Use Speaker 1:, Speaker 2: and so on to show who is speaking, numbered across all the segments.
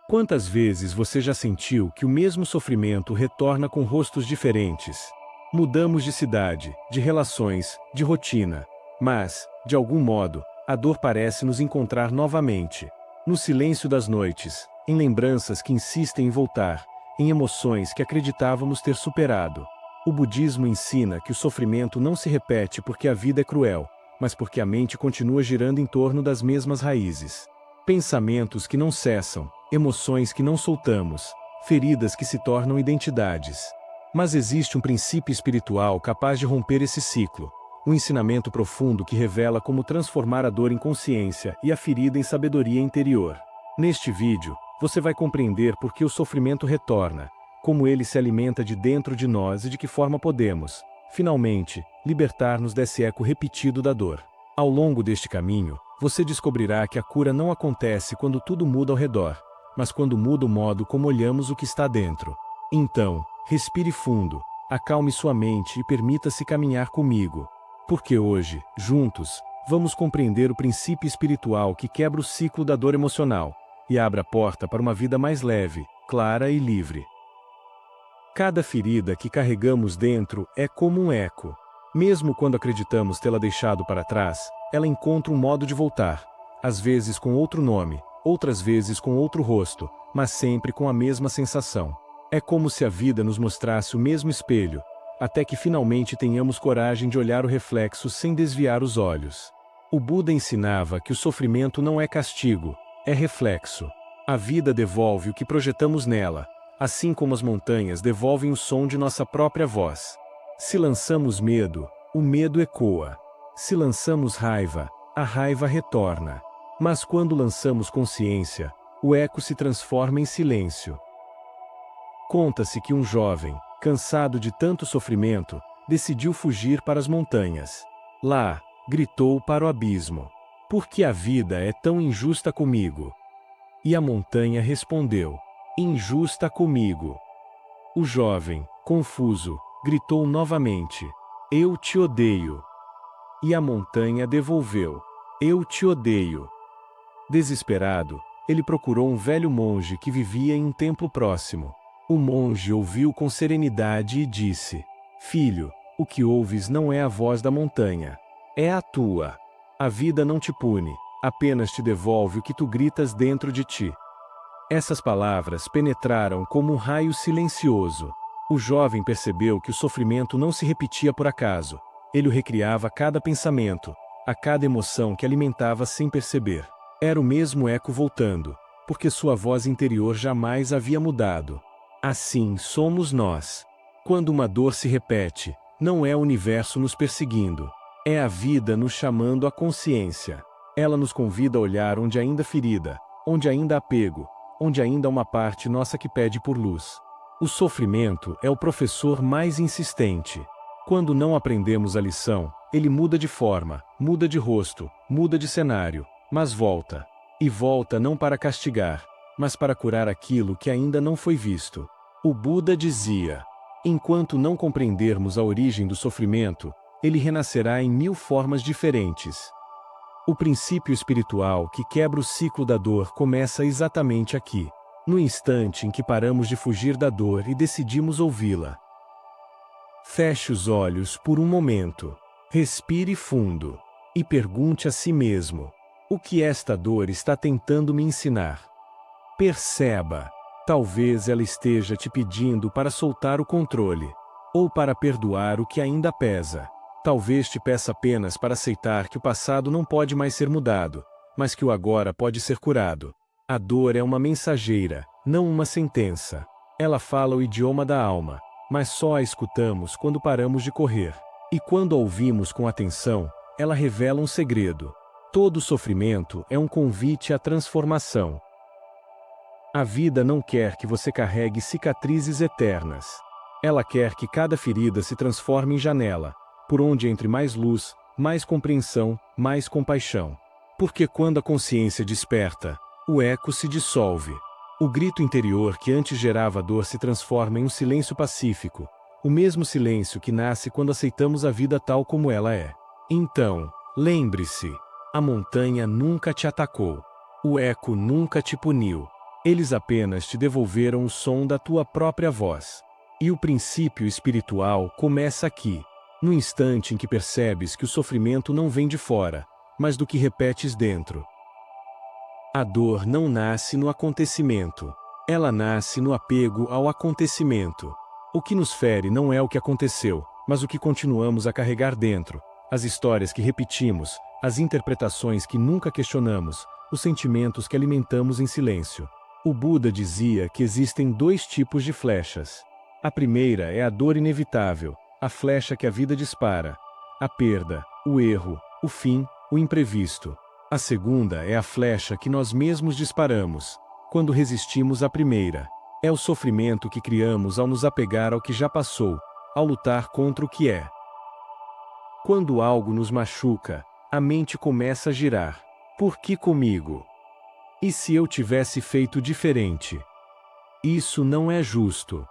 Speaker 1: Quantas vezes você já sentiu que o mesmo sofrimento retorna com rostos diferentes? Mudamos de cidade, de relações, de rotina. Mas, de algum modo, a dor parece nos encontrar novamente. No silêncio das noites, em lembranças que insistem em voltar, em emoções que acreditávamos ter superado. O budismo ensina que o sofrimento não se repete porque a vida é cruel, mas porque a mente continua girando em torno das mesmas raízes. Pensamentos que não cessam, emoções que não soltamos, feridas que se tornam identidades. Mas existe um princípio espiritual capaz de romper esse ciclo, um ensinamento profundo que revela como transformar a dor em consciência e a ferida em sabedoria interior. Neste vídeo, você vai compreender por que o sofrimento retorna, como ele se alimenta de dentro de nós e de que forma podemos, finalmente, libertar-nos desse eco repetido da dor. Ao longo deste caminho, você descobrirá que a cura não acontece quando tudo muda ao redor, mas quando muda o modo como olhamos o que está dentro. Então, respire fundo, acalme sua mente e permita-se caminhar comigo. Porque hoje, juntos, vamos compreender o princípio espiritual que quebra o ciclo da dor emocional e abre a porta para uma vida mais leve, clara e livre. Cada ferida que carregamos dentro é como um eco. Mesmo quando acreditamos tê-la deixado para trás, ela encontra um modo de voltar, às vezes com outro nome, outras vezes com outro rosto, mas sempre com a mesma sensação. É como se a vida nos mostrasse o mesmo espelho, até que finalmente tenhamos coragem de olhar o reflexo sem desviar os olhos. O Buda ensinava que o sofrimento não é castigo, é reflexo. A vida devolve o que projetamos nela, assim como as montanhas devolvem o som de nossa própria voz. Se lançamos medo, o medo ecoa. Se lançamos raiva, a raiva retorna. Mas quando lançamos consciência, o eco se transforma em silêncio. Conta-se que um jovem, cansado de tanto sofrimento, decidiu fugir para as montanhas. Lá, gritou para o abismo: "Por que a vida é tão injusta comigo?" E a montanha respondeu: "Injusta comigo." O jovem, confuso, gritou novamente: "Eu te odeio." E a montanha devolveu: "Eu te odeio." Desesperado, ele procurou um velho monge que vivia em um templo próximo. O monge ouviu com serenidade e disse: "Filho, o que ouves não é a voz da montanha. É a tua. A vida não te pune, apenas te devolve o que tu gritas dentro de ti." Essas palavras penetraram como um raio silencioso. O jovem percebeu que o sofrimento não se repetia por acaso. Ele o recriava a cada pensamento, a cada emoção que alimentava sem perceber. Era o mesmo eco voltando, porque sua voz interior jamais havia mudado. Assim somos nós. Quando uma dor se repete, não é o universo nos perseguindo. É a vida nos chamando à consciência. Ela nos convida a olhar onde ainda há ferida, onde ainda há apego, onde ainda há uma parte nossa que pede por luz. O sofrimento é o professor mais insistente. Quando não aprendemos a lição, ele muda de forma, muda de rosto, muda de cenário, mas volta. E volta não para castigar, mas para curar aquilo que ainda não foi visto. O Buda dizia: enquanto não compreendermos a origem do sofrimento, ele renascerá em 1000 formas diferentes. O princípio espiritual que quebra o ciclo da dor começa exatamente aqui, no instante em que paramos de fugir da dor e decidimos ouvi-la. Feche os olhos por um momento, respire fundo e pergunte a si mesmo: o que esta dor está tentando me ensinar? Perceba, talvez ela esteja te pedindo para soltar o controle, ou para perdoar o que ainda pesa. Talvez te peça apenas para aceitar que o passado não pode mais ser mudado, mas que o agora pode ser curado. A dor é uma mensageira, não uma sentença. Ela fala o idioma da alma, mas só a escutamos quando paramos de correr. E quando a ouvimos com atenção, ela revela um segredo. Todo sofrimento é um convite à transformação. A vida não quer que você carregue cicatrizes eternas. Ela quer que cada ferida se transforme em janela, por onde entre mais luz, mais compreensão, mais compaixão. Porque quando a consciência desperta, o eco se dissolve. O grito interior que antes gerava dor se transforma em um silêncio pacífico, o mesmo silêncio que nasce quando aceitamos a vida tal como ela é. Então, lembre-se, a montanha nunca te atacou. O eco nunca te puniu. Eles apenas te devolveram o som da tua própria voz. E o princípio espiritual começa aqui, no instante em que percebes que o sofrimento não vem de fora, mas do que repetes dentro. A dor não nasce no acontecimento. Ela nasce no apego ao acontecimento. O que nos fere não é o que aconteceu, mas o que continuamos a carregar dentro, as histórias que repetimos, as interpretações que nunca questionamos, os sentimentos que alimentamos em silêncio. O Buda dizia que existem 2 tipos de flechas. A primeira é a dor inevitável, a flecha que a vida dispara, a perda, o erro, o fim, o imprevisto. A segunda é a flecha que nós mesmos disparamos, quando resistimos à primeira. É o sofrimento que criamos ao nos apegar ao que já passou, ao lutar contra o que é. Quando algo nos machuca, a mente começa a girar. Por que comigo? E se eu tivesse feito diferente? Isso não é justo.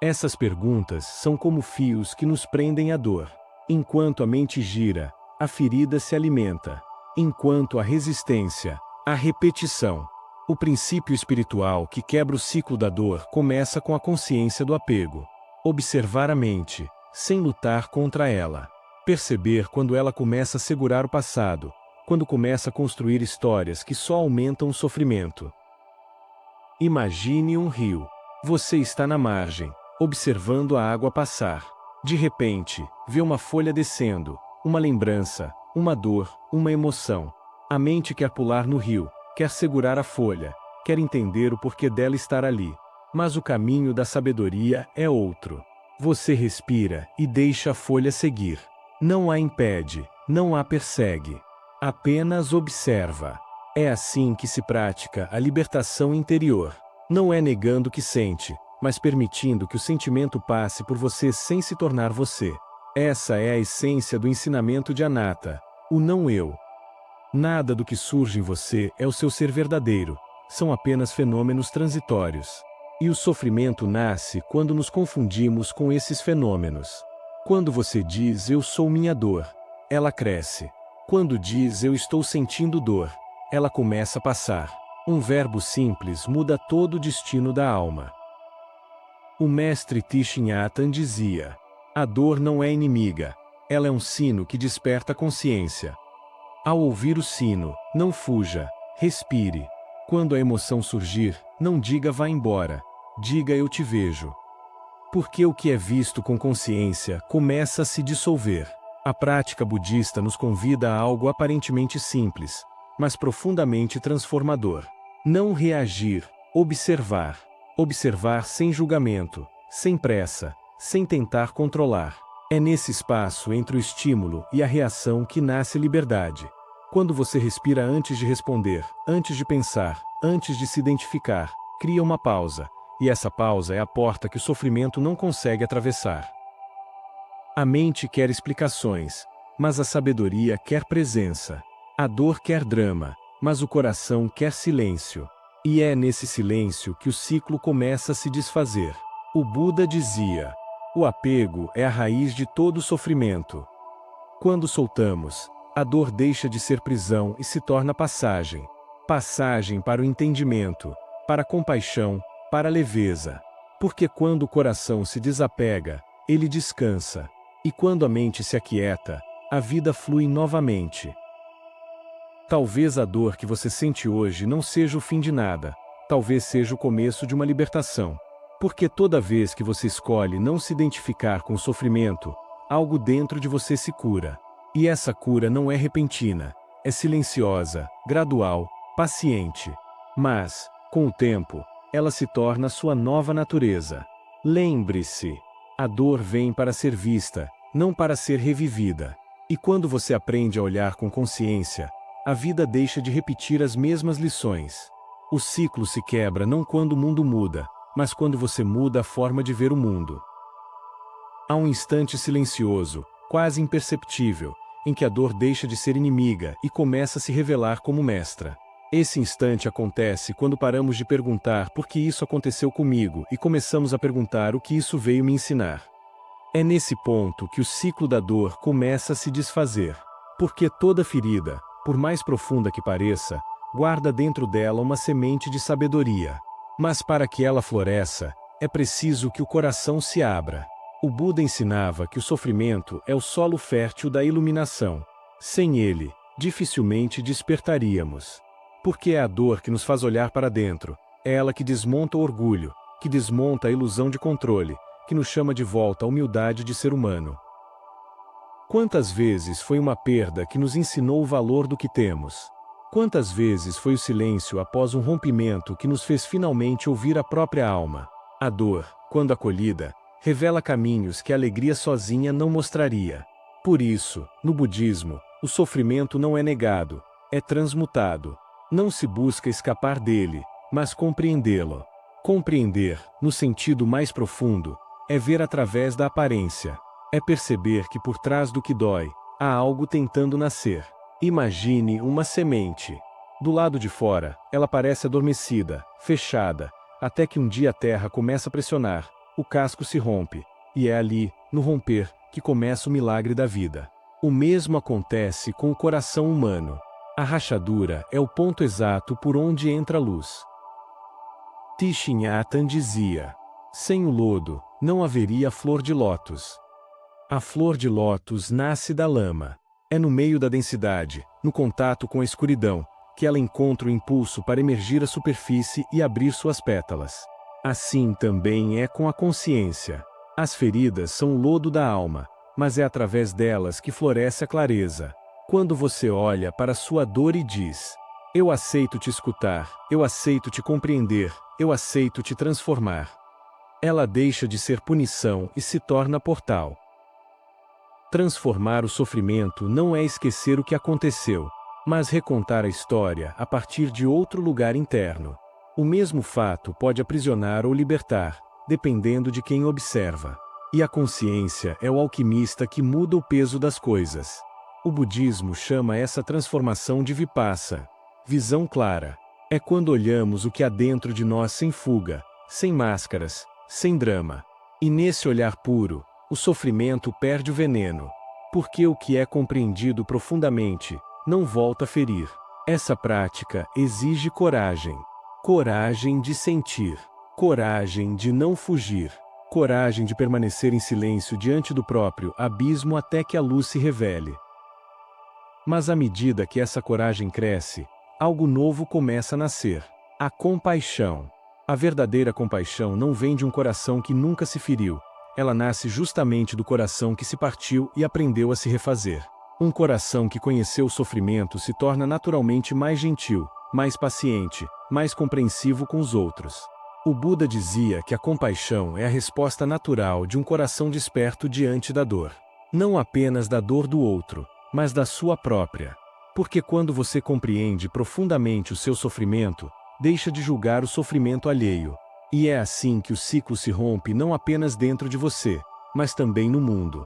Speaker 1: Essas perguntas são como fios que nos prendem à dor. Enquanto a mente gira, a ferida se alimenta. Enquanto a resistência, a repetição. O princípio espiritual que quebra o ciclo da dor começa com a consciência do apego. Observar a mente, sem lutar contra ela. Perceber quando ela começa a segurar o passado, quando começa a construir histórias que só aumentam o sofrimento. Imagine um rio. Você está na margem, observando a água passar. De repente, vê uma folha descendo, uma lembrança, uma dor, uma emoção. A mente quer pular no rio, quer segurar a folha, quer entender o porquê dela estar ali. Mas o caminho da sabedoria é outro. Você respira e deixa a folha seguir. Não a impede, não a persegue. Apenas observa. É assim que se pratica a libertação interior. Não é negando o que sente, mas permitindo que o sentimento passe por você sem se tornar você. Essa é a essência do ensinamento de Anatta, o não-eu. Nada do que surge em você é o seu ser verdadeiro, são apenas fenômenos transitórios. E o sofrimento nasce quando nos confundimos com esses fenômenos. Quando você diz eu sou minha dor, ela cresce. Quando diz eu estou sentindo dor, ela começa a passar. Um verbo simples muda todo o destino da alma. O mestre Thich Nhat Hanh dizia: a dor não é inimiga, ela é um sino que desperta a consciência. Ao ouvir o sino, não fuja, respire. Quando a emoção surgir, não diga vá embora, diga eu te vejo. Porque o que é visto com consciência começa a se dissolver. A prática budista nos convida a algo aparentemente simples, mas profundamente transformador. Não reagir, observar. Observar sem julgamento, sem pressa, sem tentar controlar. É nesse espaço entre o estímulo e a reação que nasce liberdade. Quando você respira antes de responder, antes de pensar, antes de se identificar, cria uma pausa, e essa pausa é a porta que o sofrimento não consegue atravessar. A mente quer explicações, mas a sabedoria quer presença. A dor quer drama, mas o coração quer silêncio. E é nesse silêncio que o ciclo começa a se desfazer. O Buda dizia: o apego é a raiz de todo sofrimento. Quando soltamos, a dor deixa de ser prisão e se torna passagem. Passagem para o entendimento, para a compaixão, para a leveza. Porque quando o coração se desapega, ele descansa. E quando a mente se aquieta, a vida flui novamente. Talvez a dor que você sente hoje não seja o fim de nada, talvez seja o começo de uma libertação. Porque toda vez que você escolhe não se identificar com o sofrimento, algo dentro de você se cura. E essa cura não é repentina, é silenciosa, gradual, paciente. Mas, com o tempo, ela se torna sua nova natureza. Lembre-se, a dor vem para ser vista, não para ser revivida. E quando você aprende a olhar com consciência, a vida deixa de repetir as mesmas lições. O ciclo se quebra não quando o mundo muda, mas quando você muda a forma de ver o mundo. Há um instante silencioso, quase imperceptível, em que a dor deixa de ser inimiga e começa a se revelar como mestra. Esse instante acontece quando paramos de perguntar por que isso aconteceu comigo e começamos a perguntar o que isso veio me ensinar. É nesse ponto que o ciclo da dor começa a se desfazer. Porque toda ferida, por mais profunda que pareça, guarda dentro dela uma semente de sabedoria. Mas para que ela floresça, é preciso que o coração se abra. O Buda ensinava que o sofrimento é o solo fértil da iluminação. Sem ele, dificilmente despertaríamos. Porque é a dor que nos faz olhar para dentro, é ela que desmonta o orgulho, que desmonta a ilusão de controle, que nos chama de volta à humildade de ser humano. Quantas vezes foi uma perda que nos ensinou o valor do que temos? Quantas vezes foi o silêncio após um rompimento que nos fez finalmente ouvir a própria alma? A dor, quando acolhida, revela caminhos que a alegria sozinha não mostraria. Por isso, no budismo, o sofrimento não é negado, é transmutado. Não se busca escapar dele, mas compreendê-lo. Compreender, no sentido mais profundo, é ver através da aparência. É perceber que por trás do que dói, há algo tentando nascer. Imagine uma semente. Do lado de fora, ela parece adormecida, fechada, até que um dia a terra começa a pressionar, o casco se rompe, e é ali, no romper, que começa o milagre da vida. O mesmo acontece com o coração humano. A rachadura é o ponto exato por onde entra a luz. Thich Nhat Hanh dizia: sem o lodo, não haveria flor de lótus. A flor de lótus nasce da lama. É no meio da densidade, no contato com a escuridão, que ela encontra o impulso para emergir à superfície e abrir suas pétalas. Assim também é com a consciência. As feridas são o lodo da alma, mas é através delas que floresce a clareza. Quando você olha para sua dor e diz: eu aceito te escutar, eu aceito te compreender, eu aceito te transformar. Ela deixa de ser punição e se torna portal. Transformar o sofrimento não é esquecer o que aconteceu, mas recontar a história a partir de outro lugar interno. O mesmo fato pode aprisionar ou libertar, dependendo de quem observa. E a consciência é o alquimista que muda o peso das coisas. O budismo chama essa transformação de vipassana, visão clara. É quando olhamos o que há dentro de nós sem fuga, sem máscaras, sem drama. E nesse olhar puro, o sofrimento perde o veneno, porque o que é compreendido profundamente não volta a ferir. Essa prática exige coragem. Coragem de sentir. Coragem de não fugir. Coragem de permanecer em silêncio diante do próprio abismo até que a luz se revele. Mas à medida que essa coragem cresce, algo novo começa a nascer. A compaixão. A verdadeira compaixão não vem de um coração que nunca se feriu. Ela nasce justamente do coração que se partiu e aprendeu a se refazer. Um coração que conheceu o sofrimento se torna naturalmente mais gentil, mais paciente, mais compreensivo com os outros. O Buda dizia que a compaixão é a resposta natural de um coração desperto diante da dor. Não apenas da dor do outro, mas da sua própria. Porque quando você compreende profundamente o seu sofrimento, deixa de julgar o sofrimento alheio. E é assim que o ciclo se rompe não apenas dentro de você, mas também no mundo.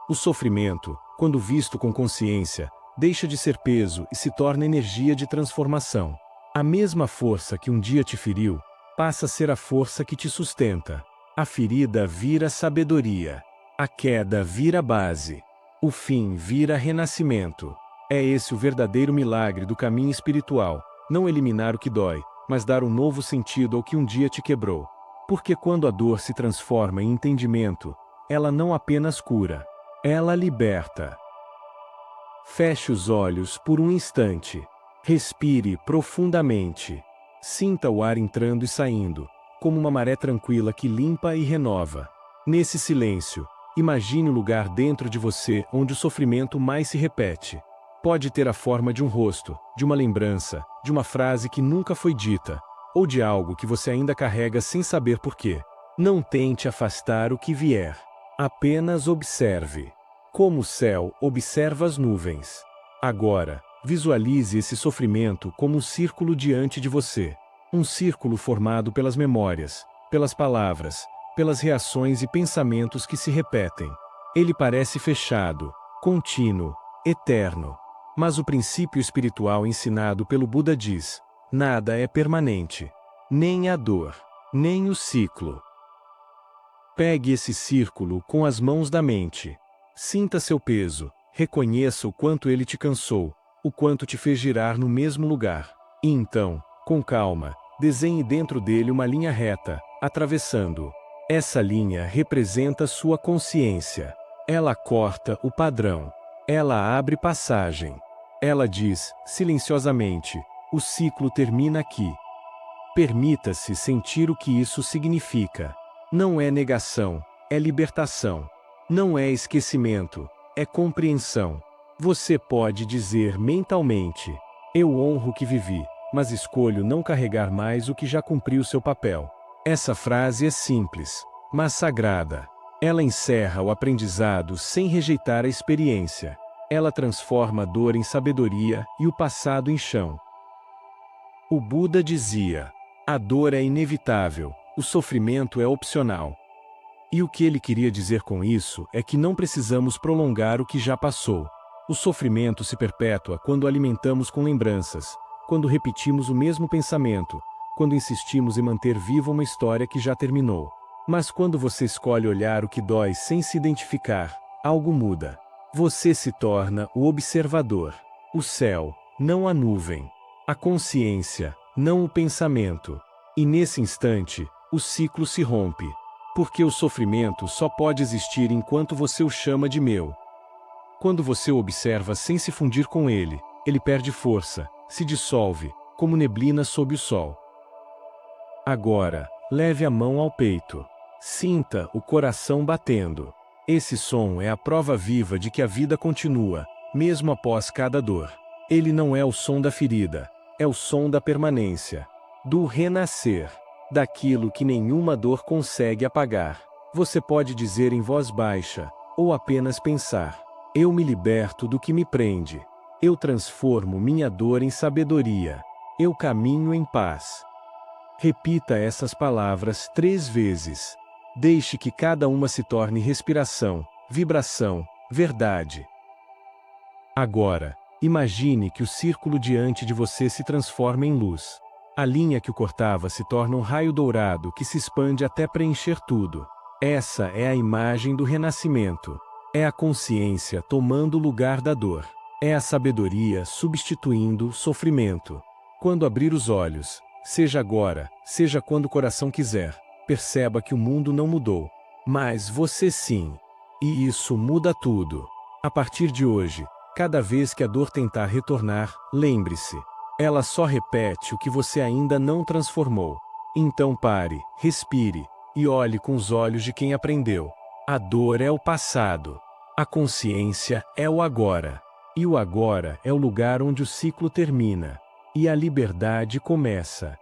Speaker 1: O sofrimento, quando visto com consciência, deixa de ser peso e se torna energia de transformação. A mesma força que um dia te feriu, passa a ser a força que te sustenta. A ferida vira sabedoria. A queda vira base. O fim vira renascimento. É esse o verdadeiro milagre do caminho espiritual, não eliminar o que dói, mas dar um novo sentido ao que um dia te quebrou. Porque quando a dor se transforma em entendimento, ela não apenas cura, ela liberta. Feche os olhos por um instante. Respire profundamente. Sinta o ar entrando e saindo, como uma maré tranquila que limpa e renova. Nesse silêncio, imagine o lugar dentro de você onde o sofrimento mais se repete. Pode ter a forma de um rosto, de uma lembrança, de uma frase que nunca foi dita, ou de algo que você ainda carrega sem saber porquê. Não tente afastar o que vier. Apenas observe. Como o céu observa as nuvens. Agora, visualize esse sofrimento como um círculo diante de você. Um círculo formado pelas memórias, pelas palavras, pelas reações e pensamentos que se repetem. Ele parece fechado, contínuo, eterno. Mas o princípio espiritual ensinado pelo Buda diz: nada é permanente. Nem a dor, nem o ciclo. Pegue esse círculo com as mãos da mente. Sinta seu peso, reconheça o quanto ele te cansou, o quanto te fez girar no mesmo lugar. E então, com calma, desenhe dentro dele uma linha reta, atravessando-o. Essa linha representa sua consciência. Ela corta o padrão. Ela abre passagem. Ela diz, silenciosamente, o ciclo termina aqui. Permita-se sentir o que isso significa. Não é negação, é libertação. Não é esquecimento, é compreensão. Você pode dizer mentalmente: eu honro o que vivi, mas escolho não carregar mais o que já cumpriu seu papel. Essa frase é simples, mas sagrada. Ela encerra o aprendizado sem rejeitar a experiência. Ela transforma a dor em sabedoria e o passado em chão. O Buda dizia: a dor é inevitável, o sofrimento é opcional. E o que ele queria dizer com isso é que não precisamos prolongar o que já passou. O sofrimento se perpetua quando alimentamos com lembranças, quando repetimos o mesmo pensamento, quando insistimos em manter viva uma história que já terminou. Mas quando você escolhe olhar o que dói sem se identificar, algo muda. Você se torna o observador. O céu, não a nuvem. A consciência, não o pensamento. E nesse instante, o ciclo se rompe. Porque o sofrimento só pode existir enquanto você o chama de meu. Quando você o observa sem se fundir com ele, ele perde força, se dissolve, como neblina sob o sol. Agora, leve a mão ao peito. Sinta o coração batendo. Esse som é a prova viva de que a vida continua, mesmo após cada dor. Ele não é o som da ferida, é o som da permanência, do renascer, daquilo que nenhuma dor consegue apagar. Você pode dizer em voz baixa, ou apenas pensar: eu me liberto do que me prende. Eu transformo minha dor em sabedoria. Eu caminho em paz. Repita essas palavras 3 vezes. Deixe que cada uma se torne respiração, vibração, verdade. Agora, imagine que o círculo diante de você se transforma em luz. A linha que o cortava se torna um raio dourado que se expande até preencher tudo. Essa é a imagem do renascimento. É a consciência tomando o lugar da dor. É a sabedoria substituindo o sofrimento. Quando abrir os olhos, seja agora, seja quando o coração quiser, perceba que o mundo não mudou. Mas você sim. E isso muda tudo. A partir de hoje, cada vez que a dor tentar retornar, lembre-se: ela só repete o que você ainda não transformou. Então pare, respire, e olhe com os olhos de quem aprendeu. A dor é o passado. A consciência é o agora. E o agora é o lugar onde o ciclo termina. E a liberdade começa.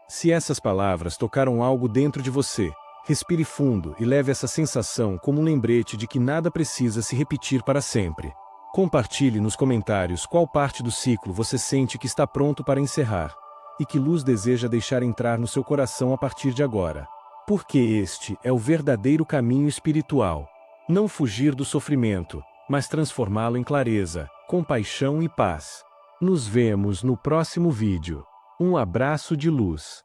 Speaker 1: Se essas palavras tocaram algo dentro de você, respire fundo e leve essa sensação como um lembrete de que nada precisa se repetir para sempre. Compartilhe nos comentários qual parte do ciclo você sente que está pronto para encerrar, e que luz deseja deixar entrar no seu coração a partir de agora. Porque este é o verdadeiro caminho espiritual. Não fugir do sofrimento, mas transformá-lo em clareza, compaixão e paz. Nos vemos no próximo vídeo. Um abraço de luz.